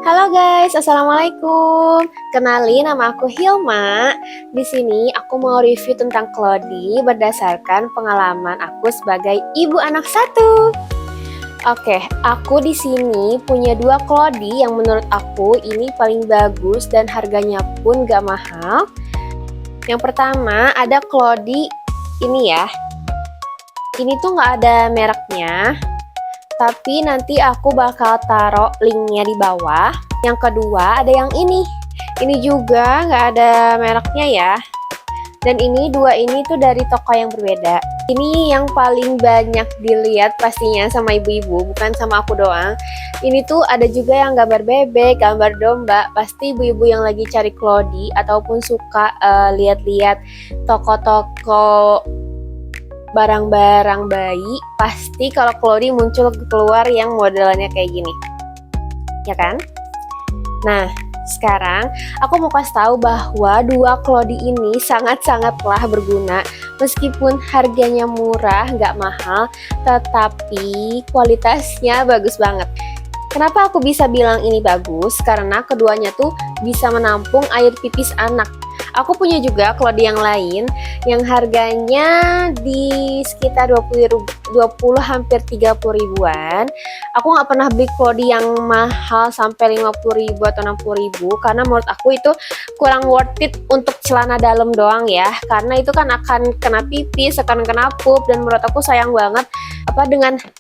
Halo guys, assalamualaikum. Kenalin, nama aku Hilma. Di sini aku mau review tentang Cloudy berdasarkan pengalaman aku sebagai ibu anak satu. Oke, aku di sini punya dua Cloudy yang menurut aku ini paling bagus dan harganya pun gak mahal. Yang pertama ada Cloudy ini ya. Ini tuh gak ada mereknya, tapi nanti aku bakal taruh linknya di bawah. Yang kedua ada yang ini juga nggak ada mereknya ya, dan ini dua ini tuh dari toko yang berbeda. Ini yang paling banyak dilihat pastinya sama ibu-ibu, bukan sama aku doang. Ini tuh ada juga yang gambar bebek, gambar domba. Pasti ibu-ibu yang lagi cari Cloudy ataupun suka lihat-lihat toko-toko barang-barang bayi, pasti kalau Cloudy muncul keluar yang modelannya kayak gini, ya kan? Nah, sekarang aku mau kasih tahu bahwa dua Cloudy ini sangat-sangatlah berguna. Meskipun harganya murah, nggak mahal, tetapi kualitasnya bagus banget. Kenapa aku bisa bilang ini bagus? Karena keduanya tuh bisa menampung air pipis anak. Aku punya juga Cloudy yang lain yang harganya di sekitar 20 hampir 30 ribuan. Aku nggak pernah beli Cloudy yang mahal sampai 50 ribu atau 60 ribu karena menurut aku itu kurang worth it untuk celana dalam doang ya, karena itu kan akan kena pipis, akan kena pup, dan menurut aku sayang banget apa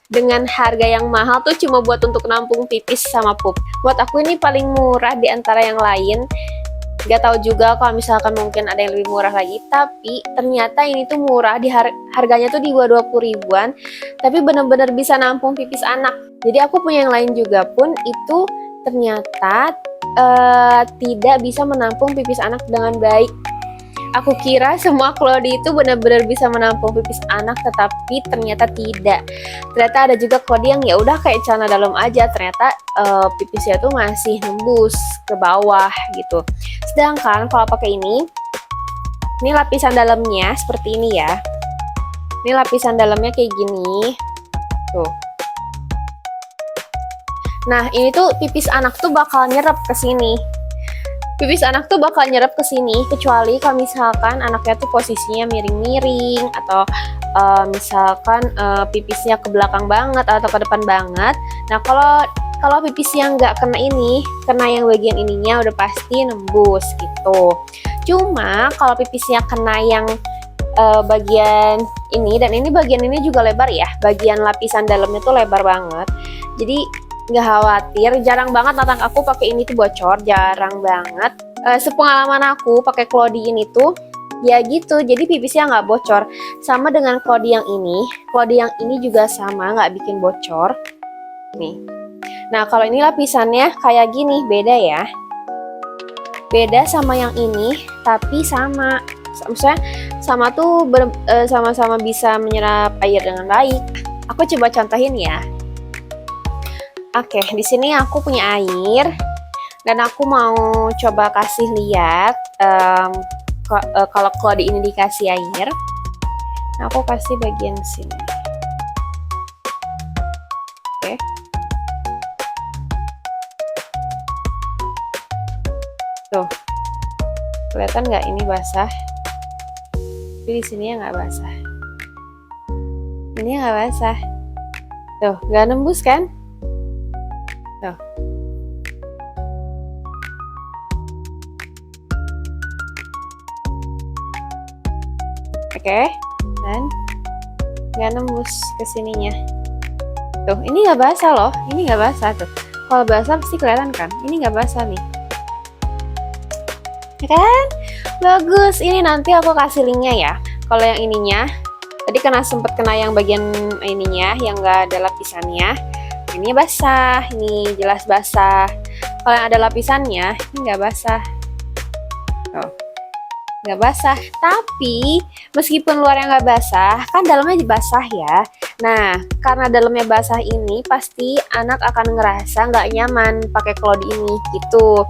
dengan harga yang mahal tuh cuma buat untuk nampung pipis sama pup. Buat aku ini paling murah di antara yang lain. Gak tahu juga kalau misalkan mungkin ada yang lebih murah lagi, tapi ternyata ini tuh murah, di harganya tuh di bawah 20 ribuan, tapi bener-bener bisa nampung pipis anak. Jadi aku punya yang lain juga pun itu ternyata tidak bisa menampung pipis anak dengan baik. Aku kira semua Cloudy itu benar-benar bisa menampung pipis anak, tetapi ternyata tidak. Ternyata ada juga Cloudy yang ya udah kayak celana dalam aja, ternyata pipisnya tuh masih nembus ke bawah gitu. Sedangkan kalau pakai ini lapisan dalamnya seperti ini ya. Ini lapisan dalamnya kayak gini. Tuh. Nah, ini tuh pipis anak tuh bakal nyerap ke sini. Pipis anak tuh bakal nyerap ke sini, kecuali kalau misalkan anaknya tuh posisinya miring-miring atau misalkan pipisnya ke belakang banget atau ke depan banget. Nah, kalau pipis yang nggak kena ini, kena yang bagian ininya udah pasti nembus gitu. Cuma kalau pipisnya kena yang bagian ini, dan ini bagian ini juga lebar ya, bagian lapisan dalamnya tuh lebar banget. Jadi nggak khawatir, jarang banget anak aku pakai ini tuh bocor, jarang banget. Sepengalaman aku pakai Cloudy ini tuh ya gitu, jadi pipisnya nggak bocor. Sama dengan Cloudy yang ini juga sama, nggak bikin bocor. Nih. Nah, kalau ini lapisannya kayak gini, beda ya. Beda sama yang ini, tapi sama. Maksudnya sama tuh sama-sama bisa menyerap air dengan baik. Aku coba contohin ya. Oke, di sini aku punya air dan aku mau coba kasih lihat kalau Cloudy ini dikasih air. Nah, aku kasih bagian sini. Oke. Tuh, kelihatan nggak ini basah? Tapi di sini ya nggak basah. Ini nggak basah. Tuh, nggak nembus kan? Tuh. Oke, dan nggak nembus ke sininya. Tuh, ini nggak basah loh, ini nggak basah tuh. Kalau basah pasti kelihatan kan? Ini nggak basah nih, ya kan? Bagus. Ini nanti aku kasih linknya ya. Kalau yang ininya, tadi sempet kena yang bagian ininya yang nggak ada lapisannya. Ini basah, ini jelas basah. Kalau yang ada lapisannya, ini nggak basah. Oh, nggak basah. Tapi meskipun luarnya nggak basah, kan dalamnya basah ya. Nah, karena dalamnya basah ini, pasti anak akan ngerasa nggak nyaman pakai Cloudy ini gitu.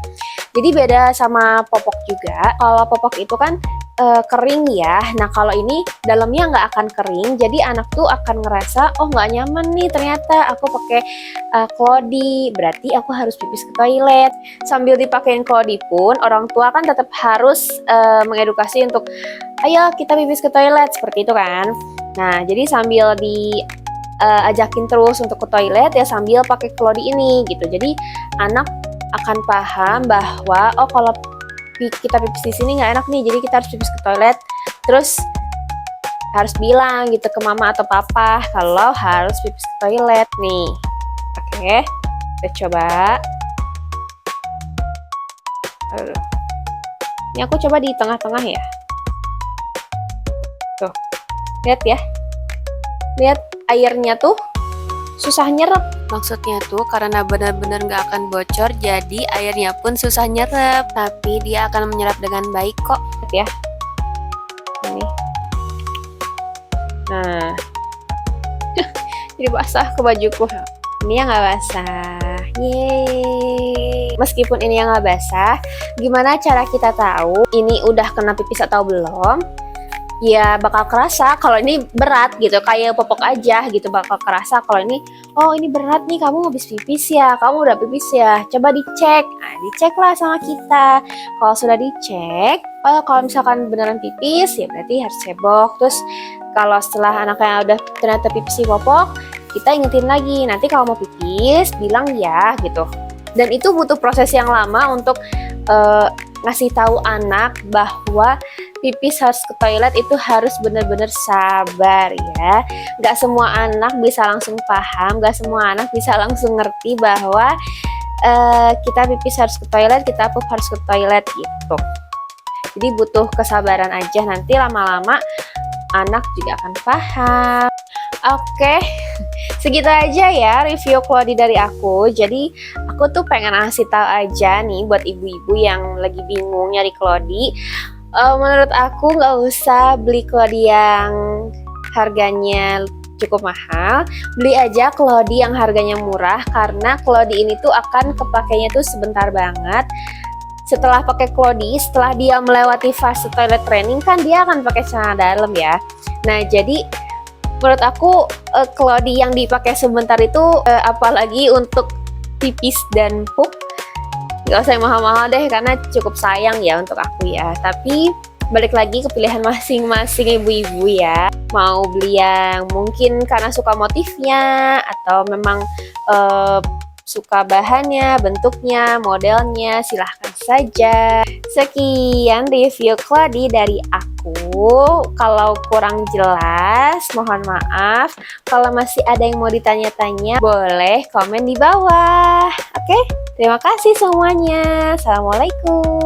Jadi beda sama popok juga. Kalau popok itu kan kering ya. Nah kalau ini dalamnya nggak akan kering, jadi anak tuh akan ngerasa oh nggak nyaman nih ternyata aku pakai Clody, berarti aku harus pipis ke toilet. Sambil dipakein Clody pun orang tua kan tetap harus mengedukasi untuk ayo kita pipis ke toilet seperti itu kan. Nah jadi sambil ajakin terus untuk ke toilet ya sambil pakai Clody ini gitu. Jadi anak akan paham bahwa oh kalau kita pipis di sini nggak enak nih, jadi kita harus pipis ke toilet. Terus harus bilang gitu ke mama atau papa kalau harus pipis ke toilet nih. Oke, kita coba. Ini aku coba di tengah-tengah ya. Tuh, lihat ya. Lihat airnya tuh susah nyerap. Maksudnya tuh karena benar-benar nggak akan bocor, jadi airnya pun susah nyerap, tapi dia akan menyerap dengan baik kok. Lihat ya. Ini. Nah. Jadi basah ke bajuku. Ini yang nggak basah. Yeay. Meskipun ini yang nggak basah, gimana cara kita tahu ini udah kena pipis atau belum? Ya bakal kerasa kalau ini berat gitu, kayak popok aja gitu, bakal kerasa kalau ini oh ini berat nih, kamu habis pipis ya, kamu udah pipis ya, coba dicek. Nah dicek lah sama kita. Kalau sudah dicek, oh kalau misalkan beneran pipis ya berarti harus cebok. Terus kalau setelah anaknya udah ternyata pipis popok, kita ingetin lagi, nanti kalau mau pipis bilang ya gitu. Dan itu butuh proses yang lama untuk ngasih tahu anak bahwa pipis harus ke toilet itu harus benar-benar sabar ya. Gak semua anak bisa langsung paham, gak semua anak bisa langsung ngerti bahwa kita pipis harus ke toilet, kita pup harus ke toilet gitu. Jadi butuh kesabaran aja, nanti lama-lama anak juga akan paham. Oke, segitu aja ya review Clody dari aku. Jadi aku tuh pengen ngasih tahu aja nih buat ibu-ibu yang lagi bingung nyari Clody. Menurut aku nggak usah beli Clody yang harganya cukup mahal. Beli aja Clody yang harganya murah, karena Clody ini tuh akan kepakainya tuh sebentar banget. Setelah pakai Clody, setelah dia melewati fase toilet training kan dia akan pakai celana dalam ya. Nah jadi menurut aku Clody yang dipakai sebentar itu apalagi untuk pipis dan pup, gak usah yang mahal-mahal deh karena cukup sayang ya untuk aku ya. Tapi balik lagi ke pilihan masing-masing ibu-ibu ya, mau beli yang mungkin karena suka motifnya atau memang suka bahannya, bentuknya, modelnya, silahkan saja. Sekian review Clody dari aku. Kalau kurang jelas mohon maaf. Kalau masih ada yang mau ditanya-tanya boleh komen di bawah. Oke, terima kasih semuanya. Assalamualaikum.